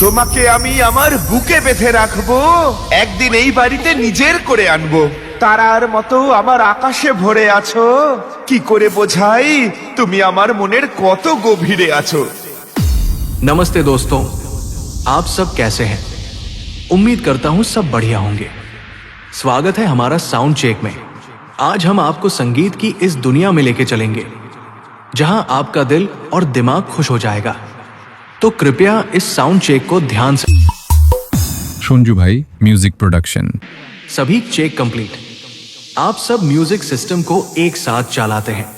তোমাকে আমি আমার বুকে বেঁধে রাখবো, একদিন এই বাড়িতে নিজের করে আনবো। তারার মতো আমার আকাশে ভরে আছো, কি করে বোঝাই তুমি আমার মনের কত গভীরে আছো। नमस्ते दोस्तों, आप सब कैसे हैं? उम्मीद करता हूं सब बढ़िया होंगे। स्वागत है हमारा साउंड चेक में। आज हम आपको संगीत की इस दुनिया में लेके चलेंगे जहां आपका दिल और दिमाग खुश हो जाएगा। तो कृपया इस साउंड चेक को ध्यान से। সঞ্জু ভাই মিউজিক প্রোডাকশন। सभी चेक कंप्लीट। आप सब म्यूजिक सिस्टम को एक साथ चलाते हैं।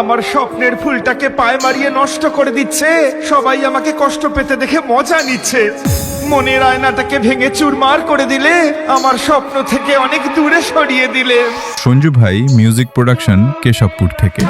আমার স্বপ্নের ফুলটাকে পায়ে মারিয়ে নষ্ট করে দিচ্ছে। সবাই আমাকে কষ্ট পেতে দেখে মজা নিচ্ছে। মনের আয়নাটাকে ভেঙে চুরমার করে দিলে, আমার স্বপ্ন থেকে অনেক দূরে সরিয়ে দিলে। সঞ্জু ভাই মিউজিক প্রোডাকশন, কেশবপুর থেকে।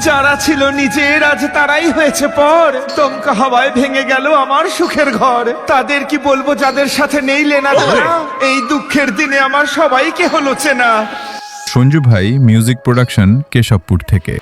যারা ছিল নিজের আজ তারাই হয়েছে পর। দমকা হাওয়ায় ভেঙে গেল আমার সুখের ঘর। তাদের কি বলবো যাদের সাথে নেই লেনা দেনা? এই দুঃখের দিনে আমার সবাইকে হলো চেনা। সঞ্জু ভাই মিউজিক প্রোডাকশন, কেশবপুর থেকে।